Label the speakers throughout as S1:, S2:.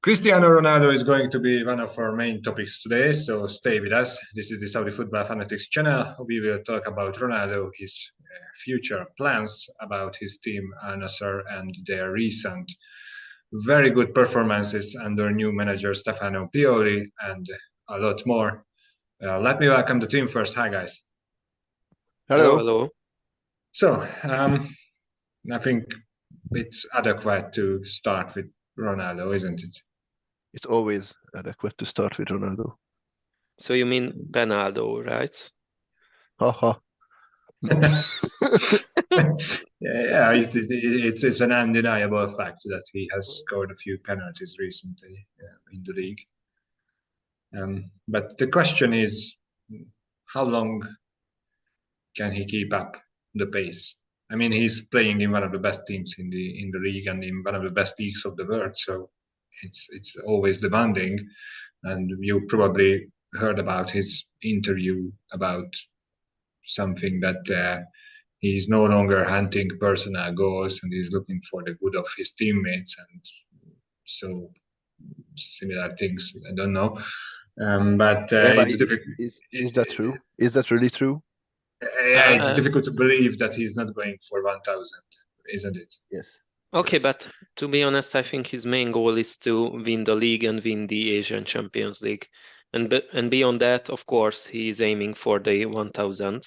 S1: Cristiano Ronaldo is going to be one of our main topics today, so stay with us. This is the Saudi Football Fanatics channel. We will talk about Ronaldo, his future plans, about his team Al Nassr, and their recent very good performances under new manager Stefano Pioli, and a lot more. Let me welcome the team first. Hi, guys.
S2: Hello.
S3: Hello.
S1: So, I think it's adequate to start with Ronaldo, isn't it?
S2: It's always adequate to start with Ronaldo.
S3: So you mean Ronaldo, right?
S2: Haha.
S1: Yeah, it's an undeniable fact that he has scored a few penalties recently in the league. But the question is, how long can he keep up the pace? I mean, he's playing in one of the best teams in the league and in one of the best leagues of the world, so it's always demanding. And you probably heard about his interview about something that he's no longer hunting personal goals and he's looking for the good of his teammates and so similar things. I don't know, but it's difficult.
S2: Is that true? Is that really true?
S1: Yeah, it's difficult to believe that he's not going for 1,000, isn't it?
S2: Yes.
S3: Okay, but to be honest, I think his main goal is to win the league and win the Asian Champions League. And beyond that, of course, he is aiming for the 1,000.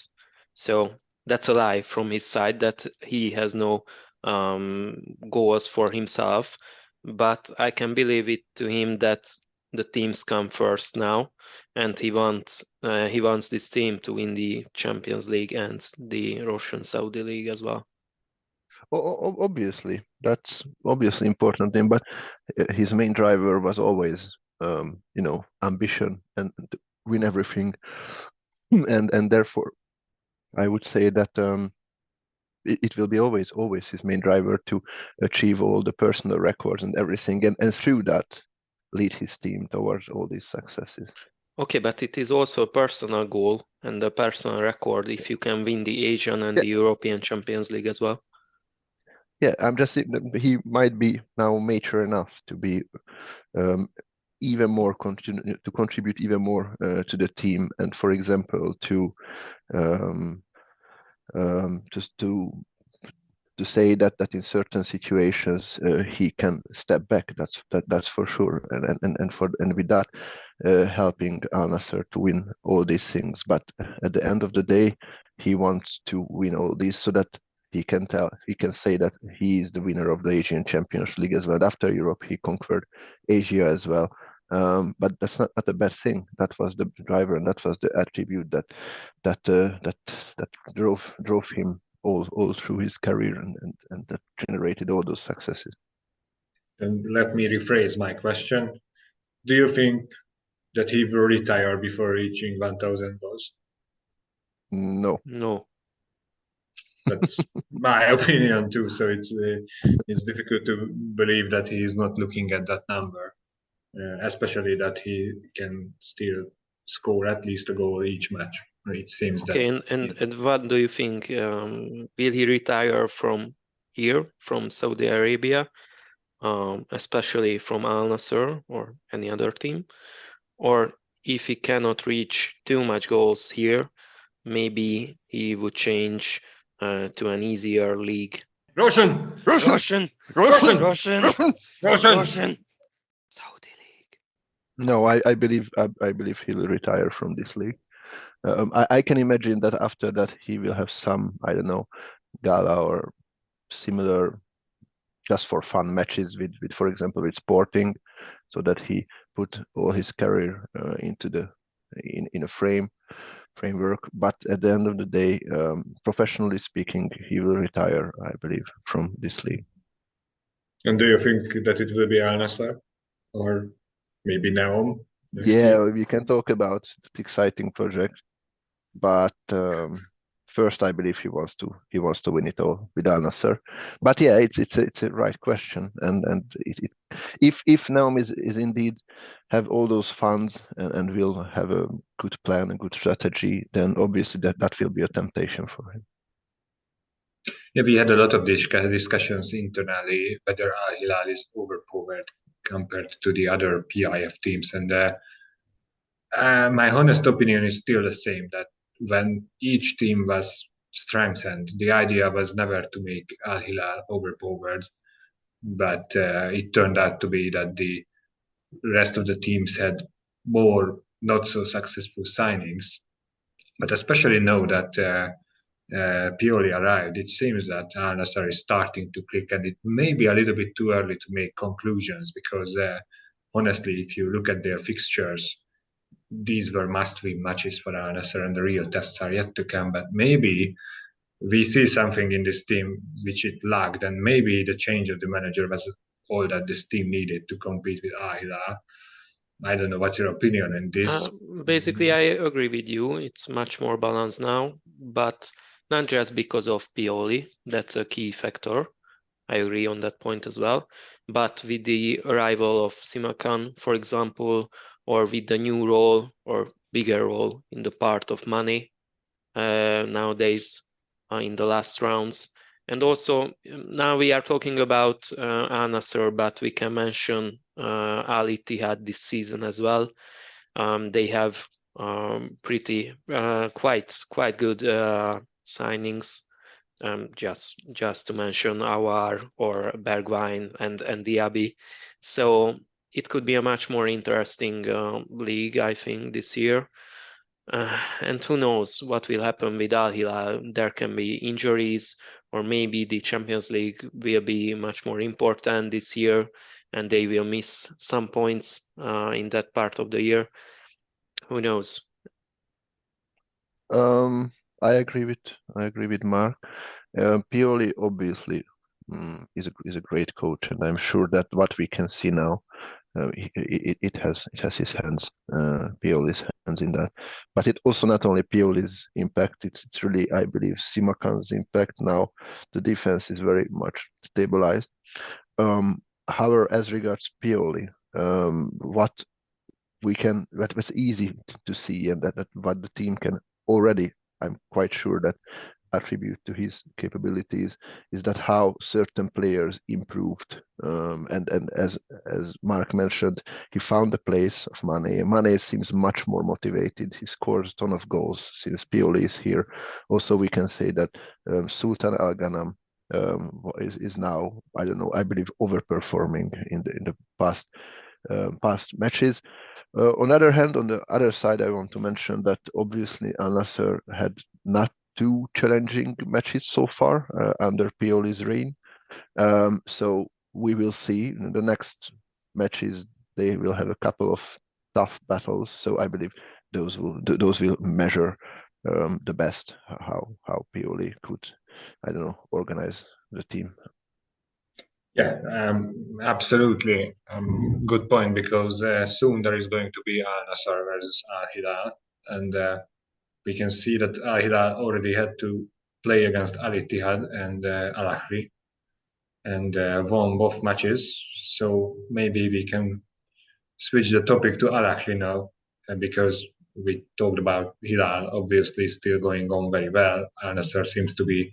S3: So that's a lie from his side that he has no goals for himself. But I can believe it to him that the teams come first now, and he wants this team to win the Champions League and the Russian Saudi League as well.
S2: Obviously, that's obviously important thing, but his main driver was always, ambition and to win everything, and therefore, I would say that it will be always his main driver to achieve all the personal records and everything, and through that, lead his team towards all these successes.
S3: Okay, but it is also a personal goal and a personal record if you can win the Asian and the European Champions League as well.
S2: Yeah, I'm just saying that he might be now mature enough to be even more to contribute even more to the team, and for example, to just to say that in certain situations he can step back. That's for sure, and with that helping Al Nassr to win all these things. But at the end of the day, he wants to win all these so that he can say that he is the winner of the Asian Champions League as well. After Europe, he conquered Asia as well. But that's not a bad thing. That was the driver, and that was the attribute that drove him all through his career, and that generated all those successes.
S1: And let me rephrase my question. Do you think that he will retire before reaching 1,000 goals?
S2: No.
S1: That's my opinion too. So it's difficult to believe that he is not looking at that number, especially that he can still score at least a goal each match. It seems
S3: okay,
S1: that.
S3: And what do you think? Will he retire from here, from Saudi Arabia, especially from Al Nassr or any other team? Or if he cannot reach too much goals here, maybe he would change to an easier league.
S1: Russian.
S3: Saudi League.
S2: No, I believe he'll retire from this league. I can imagine that after that he will have some, I don't know, gala or similar, just for fun matches with for example with Sporting, so that he put all his career into in a framework. But at the end of the day, professionally speaking, he will retire, I believe, from this league.
S1: And do you think that it will be Al Nassr or maybe Naum?
S2: Yeah, we can talk about the exciting project, but first I believe he wants to win it all with Al Nassr. But yeah, it's a right question, and if Naum is indeed have all those funds and will have a good plan, a good strategy, then obviously that will be a temptation for him.
S1: Yeah, we had a lot of discussions internally whether Al Hilal is overpowered compared to the other PIF teams. And my honest opinion is still the same, that when each team was strengthened, the idea was never to make Al Hilal overpowered, but it turned out to be that the rest of the teams had more not so successful signings. But especially now that Pioli arrived, it seems that Al Nassr is starting to click, and it may be a little bit too early to make conclusions, because honestly, if you look at their fixtures, these were must-win matches for Al Nassr, and the real tests are yet to come. But maybe we see something in this team which it lacked, and maybe the change of the manager was all that this team needed to compete with Al Hilal. I don't know, what's your opinion on this?
S3: Basically, I agree with you. It's much more balanced now, but not just because of Pioli. That's a key factor. I agree on that point as well. But with the arrival of Simakan, for example, or with the new role or bigger role in the part of money nowadays in the last rounds. And also now we are talking about Al Nassr, but we can mention Al Ittihad this season as well. They have pretty quite good signings. Just to mention Awar or Bergwijn and Diaby. So it could be a much more interesting league, I think, this year. And who knows what will happen with Al Hilal. There can be injuries, or maybe the Champions League will be much more important this year and they will miss some points in that part of the year. Who knows?
S2: I agree with Mark. Pioli obviously is a great coach, and I'm sure that what we can see now, it has his hands, Pioli's hands in that. But it also not only Pioli's impact; it's really, I believe, Simakan's impact. Now the defense is very much stabilized. However, as regards Pioli, what's easy to see, and that what the team can already, I'm quite sure that attribute to his capabilities, is that how certain players improved, and as Mark mentioned, he found the place of Mane. Mane seems much more motivated. He scores a ton of goals since Pioli is here. Also, we can say that Sultan Al Ghanam is now, I don't know, I believe overperforming in the past matches. On the other hand, on the other side, I want to mention that obviously Al Nassr had not too challenging matches so far under Pioli's reign. So we will see in the next matches, they will have a couple of tough battles. So I believe those will measure the best how Pioli could, I don't know, organize the team.
S1: Yeah, absolutely. Good point, because soon there is going to be Al Nassr versus Al Hilal, and we can see that Al Hilal already had to play against Al Ittihad and Al Ahli, and won both matches. So maybe we can switch the topic to Al Ahli now, because we talked about Hilal, obviously still going on very well. Al Nassr seems to be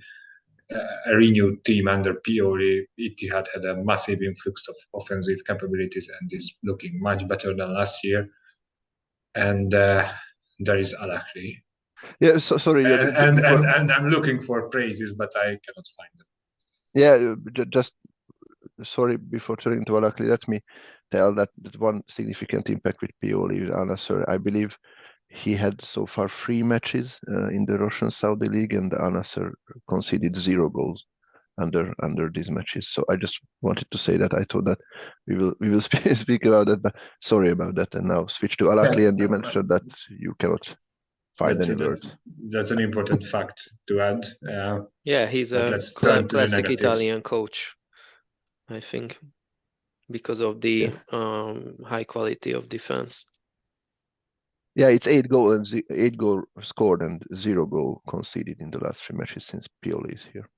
S1: a renewed team under Pioli. Ittihad had a massive influx of offensive capabilities and is looking much better than last year. And there is Al Ahli.
S2: Yeah, so sorry.
S1: And I'm looking for praises, but I cannot find them.
S2: Yeah, just sorry, before turning to Al Ahly, let me tell that one significant impact with Pioli with Al Nassr, I believe he had so far 3 matches in the Russian Saudi League, and Al Nassr conceded 0 goals under these matches. So I just wanted to say that I thought that we will speak about that, but sorry about that. And now switch to Al Ahly, and you mentioned that you cannot find any words.
S1: That's an important fact to add.
S3: Yeah, he's a classic Italian coach, I think, because of the high quality of defense.
S2: Yeah, it's 8 goal scored and 0 goal conceded in the last 3 matches since Pioli is here.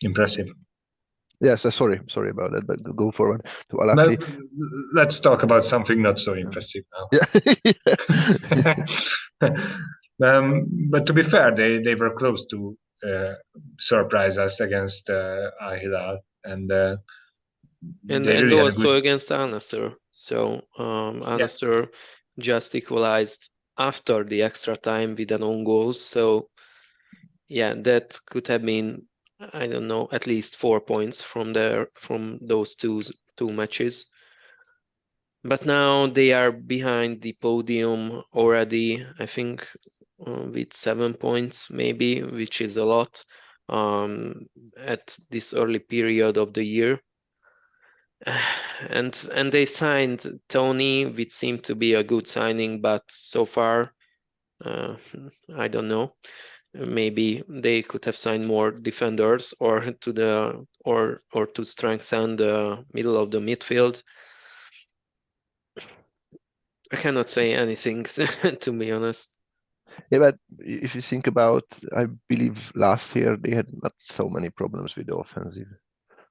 S1: Impressive.
S2: Yes, sorry about that, but go forward to Al Ahly.
S1: Let's talk about something not so impressive now.
S2: Yeah.
S1: But to be fair, they were close to surprise us against Al Hilal, and
S3: And
S1: really
S3: also against Al Nassr. So Al Nassr just equalized after the extra time with an own goal. So yeah, that could have been, I don't know, at least 4 points from those two matches. But now they are behind the podium already, I think, with 7 points maybe, which is a lot at this early period of the year. And they signed Tony, which seemed to be a good signing, but so far, I don't know. Maybe they could have signed more defenders or to strengthen the middle of the midfield. I cannot say anything, to be honest.
S2: Yeah, but if you think about, I believe last year they had not so many problems with the offensive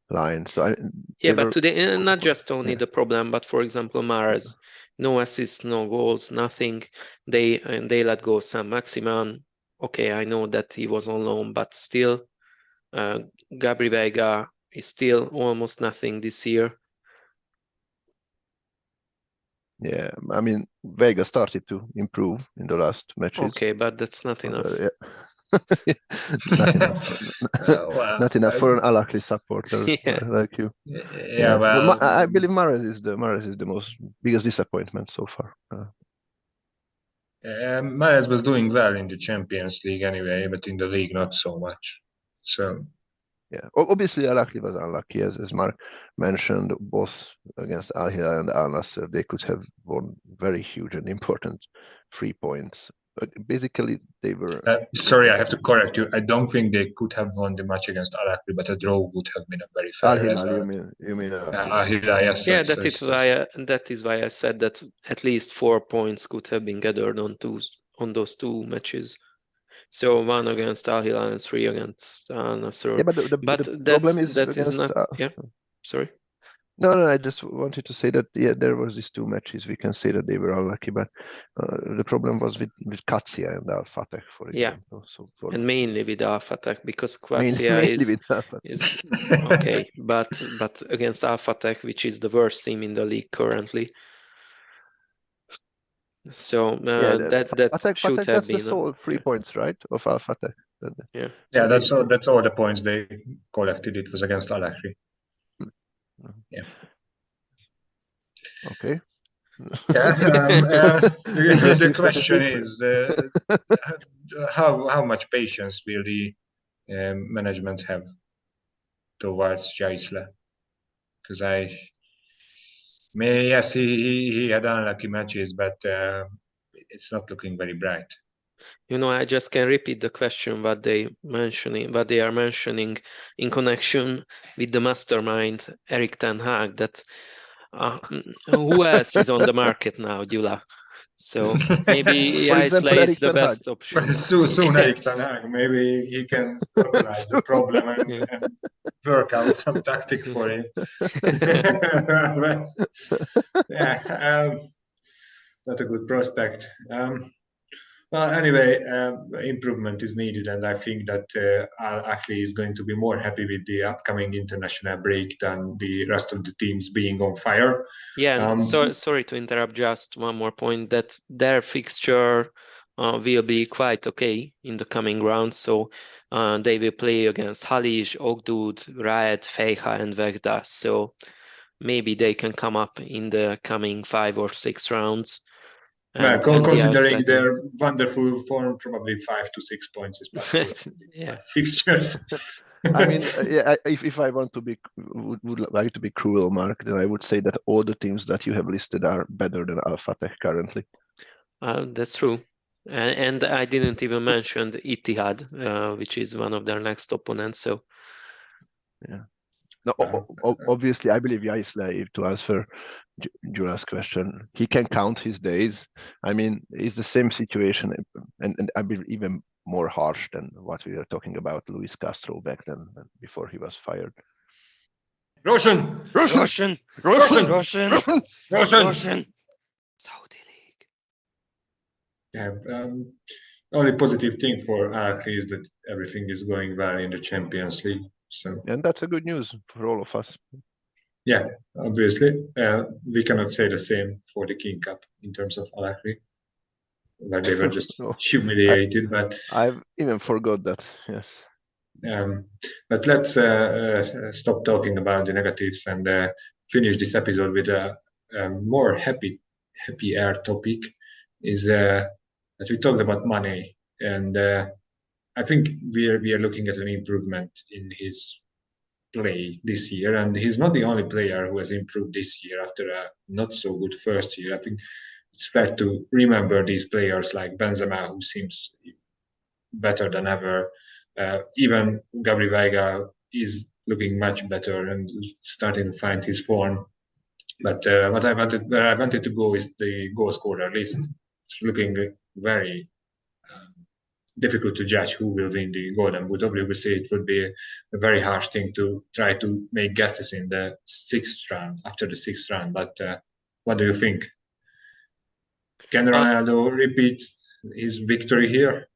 S2: line. So
S3: but today, not just only the problem, but for example, Mahrez, no assists, no goals, nothing. They let go Saint-Maximin. Okay, I know that he was on loan, but still, Gabri Veiga is still almost nothing this year.
S2: Yeah, I mean, Vega started to improve in the last matches.
S3: Okay, but that's not enough.
S2: Not enough. Not enough for an Al-Ahli supporter like you.
S1: Yeah, well,
S2: I believe Mahrez is the biggest disappointment so far.
S1: Mahrez was doing well in the Champions League anyway, but in the league not so much. So
S2: yeah, obviously Al-Ahli was unlucky, as Mark mentioned, both against Al Hilal and Al Nassr. They could have won very huge and important 3 points. But basically, they were.
S1: Sorry, I have to correct you. I don't think they could have won the match against Al Ahly, but a draw would have been a very fair
S2: Al Hilal,
S1: result.
S2: you mean
S1: Al Hilal, yes.
S3: Yeah, that is why I said that at least 4 points could have been gathered on those two matches. So 1 against Al Hilal and 3 against Al Nassr.
S2: Yeah, but the problem is
S3: that is not. Yeah, sorry.
S2: No, I just wanted to say that there was these 2 matches. We can say that they were unlucky, but the problem was with Katsia and Al Fateh, for example. So
S3: and mainly with Al Fateh, because Katsia is okay, but against Al Fateh, which is the worst team in the league currently. So that should have been
S2: the sole 3 points, right, of Al Fateh.
S1: Yeah, that's all the points they collected. It was against Al Ahly. Yeah.
S2: Okay.
S1: The question is how much patience will the management have towards Jaisla? Because yes, he had unlucky matches, but it's not looking very bright.
S3: I just can repeat the question what they are mentioning in connection with the mastermind Erik ten Hag, that who else is on the market now, Gyula? So maybe Jaisla is the best option.
S1: Soon Erik ten Hag, maybe he can organize the problem and work out some tactic for it. Not a good prospect. Well, anyway, improvement is needed, and I think that Ahli is going to be more happy with the upcoming international break than the rest of the teams being on fire.
S3: Yeah, and sorry to interrupt, just one more point, that their fixture will be quite okay in the coming rounds. So they will play against Halish, Ogdud, Raed, Fejha, and Vegda. So maybe they can come up in the coming 5 or 6 rounds.
S1: Well, considering their wonderful form, probably 5 to 6 points is possible. Fixtures.
S2: I mean, if I would like to be cruel, Mark, then I would say that all the teams that you have listed are better than Al Fateh currently.
S3: That's true. And I didn't even mention the Ittihad, which is one of their next opponents. So,
S2: yeah. No, obviously, I believe Jaisla, to answer Gyula's question, he can count his days. I mean, it's the same situation, and I believe even more harsh than what we were talking about Luis Castro back then, before he was fired.
S4: Roshan!
S3: Saudi League.
S1: Yeah, only positive thing for Ahli is that everything is going well in the Champions League. So,
S2: and that's a good news for all of us.
S1: Yeah, obviously. We cannot say the same for the King Cup in terms of Al Ahly, where they were just
S2: No,
S1: humiliated. But
S2: I've even forgot that. Yes.
S1: but let's stop talking about the negatives and finish this episode with a more happy air topic. Is that we talked about money, and I think we are looking at an improvement in his play this year, and he's not the only player who has improved this year after a not so good first year. I think it's fair to remember these players like Benzema, who seems better than ever. Even Gabri Veiga is looking much better and starting to find his form. But where I wanted to go is the goal scorer list. It's looking very difficult to judge who will win the Golden Boot. Obviously, it would be a very harsh thing to try to make guesses in the sixth round, after the sixth round. But what do you think? Can Ronaldo repeat his victory here?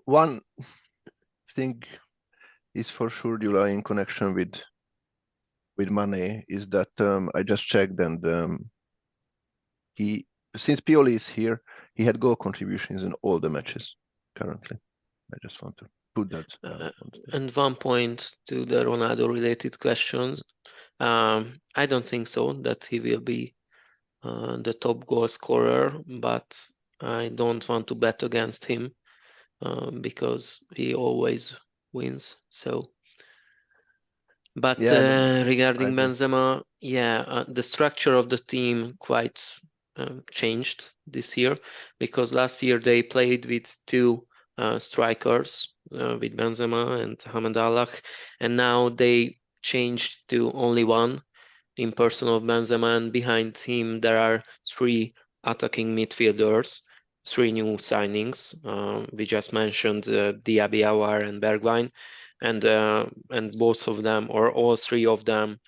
S2: One thing is for sure, July, in connection with Mane, is that I just checked, and since Pioli is here, he had goal contributions in all the matches currently. I just want to put that.
S3: And 1 point to the Ronaldo related questions. I don't think so that he will be the top goal scorer, but I don't want to bet against him because he always wins. So, but
S2: Yeah,
S3: regarding
S2: I
S3: Benzema, yeah, the structure of the team quite changed this year, because last year they played with two strikers, with Benzema and Hamad, and now they changed to only one in person of Benzema, and behind him there are three attacking midfielders, three new signings. We just mentioned Diaby, Aouar, and Bergwijn, and both of them, or all three of them,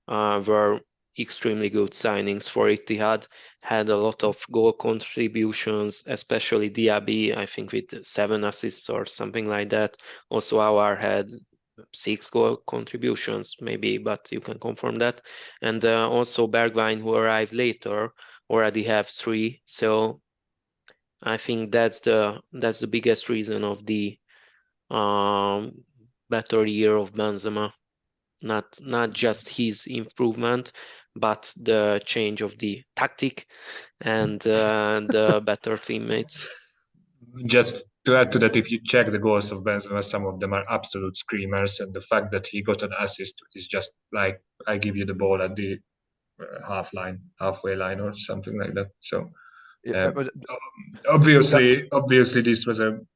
S3: were extremely good signings for Ittihad. Had a lot of goal contributions, especially Diaby, I think with 7 assists or something like that. Also, Aouar had 6 goal contributions, maybe, but you can confirm that. And also Bergwijn, who arrived later, already have 3. So I think that's the biggest reason of the better year of Benzema. Not just his improvement, but the change of the tactic and the better teammates.
S1: Just to add to that, if you check the goals of Benzema, some of them are absolute screamers, and the fact that he got an assist is just like, I give you the ball at the halfway line or something like that. So obviously this was an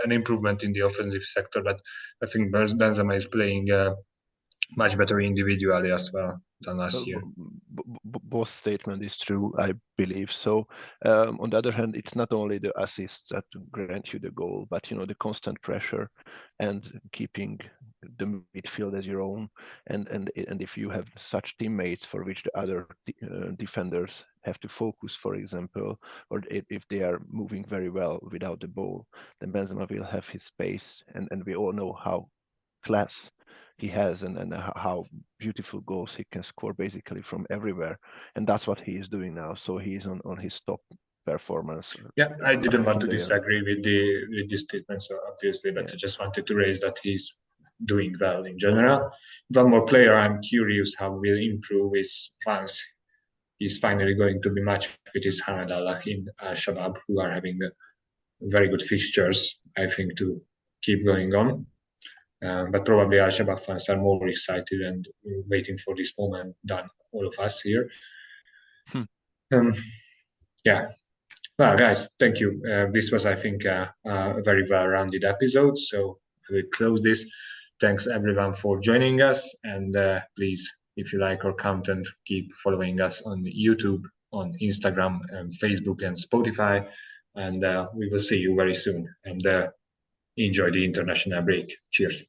S1: improvement in the offensive sector, but I think Benzema is playing much better individually as well than last year.
S2: Both statement is true, I believe. So on the other hand, it's not only the assists that grant you the goal, but the constant pressure and keeping the midfield as your own, and if you have such teammates for which the other defenders have to focus, for example, or if they are moving very well without the ball, then Benzema will have his space, and we all know how class he has and how beautiful goals he can score basically from everywhere, and that's what he is doing now. So he is on his top performance.
S1: Yeah, I didn't want to disagree with this statement, so obviously, but I just wanted to raise that he's doing well in general. One more player I'm curious how will improve is once he's finally going to be matched with his Hamad in Al-Shabaab, who are having very good fixtures, I think, to keep going on. But probably Al-Shabaab fans are more excited and waiting for this moment than all of us here. Yeah. Well, guys, thank you. This was, I think, a very well-rounded episode. So I will close this. Thanks, everyone, for joining us. And please, if you like our content, keep following us on YouTube, on Instagram, Facebook, and Spotify. And we will see you very soon. And enjoy the international break. Cheers.